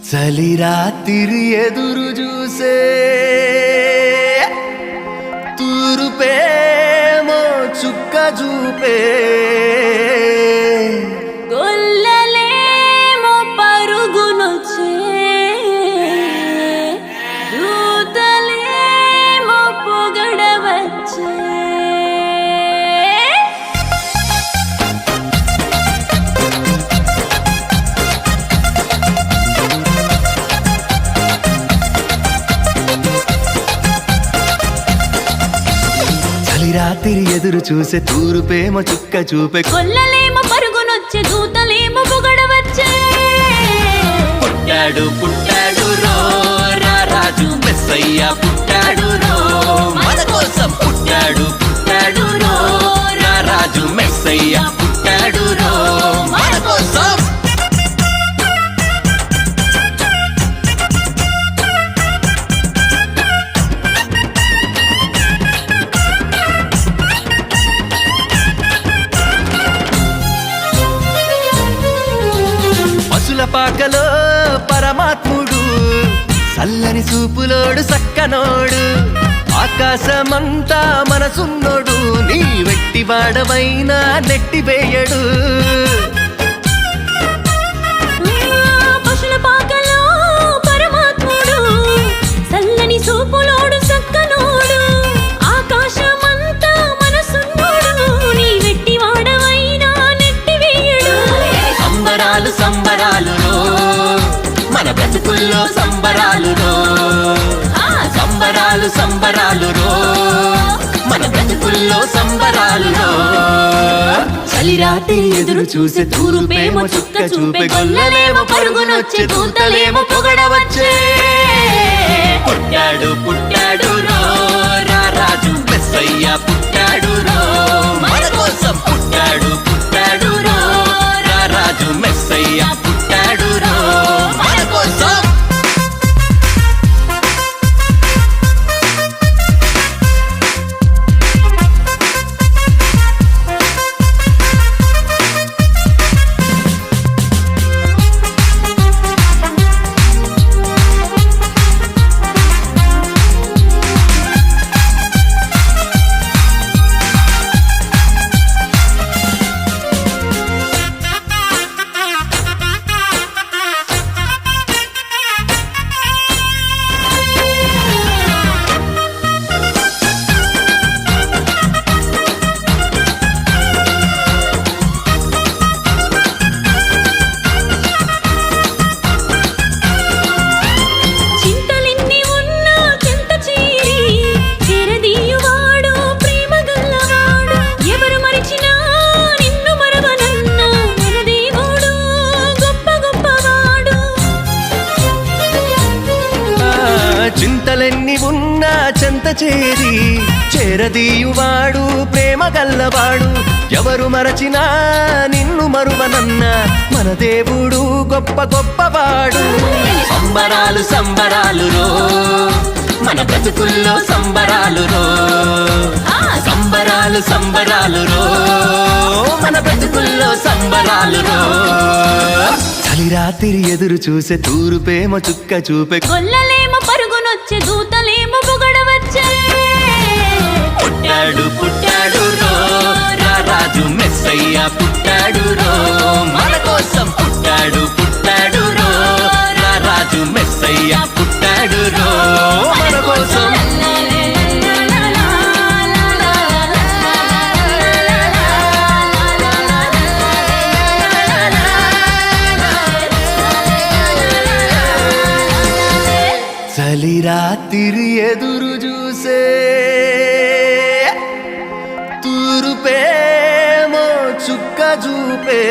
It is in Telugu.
చలి రాత్రి ఎదురు చూసే తూరుపేమో చుక్క చూపే గొల్లలేమో పరుగునొచ్చే దూతలేమో పొగడవచ్చే రాత్రి ఎదురు చూసే తూరుపేమో చుక్క చూపే గొల్లలేమో పరుగునొచ్చే దూతలేమో పొగడవచ్చే పుట్టాడు పుట్టాడు రో రాజు మెస్సయ్య పుట్టాడు రో మన కోసం పుట్టాడు పుట్టాడు రో రాజు మెస్సయ్య పుట్టాడు రో మన కోసం పాకలో పరమాత్ముడు చల్లని చూపులోడు సక్కనోడు ఆకాశమంతా మనసున్నోడు నీ వెట్టి వాడవైనా నెట్టివేయడు పశుల పాకలో పరమాత్ముడు చల్లని చూపులోడు సక్కనోడు ఆకాశమంతా మనసున్నోడు నీ వెట్టి వాడవైనా నెట్టివేయడు సంబరాలు సంబరాలు మన బ్రతుకుల్లో సంబరాలు సంబరాలు సంబరాలు మన బ్రతుకుల్లో సంబరాలు చలి రాత్రి ఎదురు చూసే తూరుపేమో చుక్క చూపే గొల్లలేమో పరుగునొచ్చే దూతలేమో పొగడవచ్చే పుట్టాడు పుట్టాడు రాజు మెస్సయ్య పుట్టాడు మన కోసం పుట్టాడు పుట్టాడు రాజు మెస్సయ్య పుట్టాడు మన కోసం చింతలెన్ని ఉన్నా చెంత చేరి చేరదీయువాడు ప్రేమ గల్లవాడు ఎవరు మరచినా నిన్ను మరువనన్న మన దేవుడు గొప్ప గొప్పవాడు సంబరాలు సంబరాలు మన బ్రతుకుల్లో సంబరాలు సంబరాలు సంబరాలు మన బ్రతుకుల్లో సంబరాలు చలి రాత్రి ఎదురు చూసే తూరుపేమో చుక్క చూపే గొల్లలేమో పరుగునొచ్చే దూతలేమో పొగడవచ్చే పుట్టాడు పుట్టాడు రాజు మెస్సయ్య పుట్టాడు మన కోసం పుట్టాడు పుట్టాడు రాజు మెస్సయ్య పుట్టాడు మన కోసం చలి రాత్రి ఎదురు చూసే తూరుపేమో చుక్క చూపే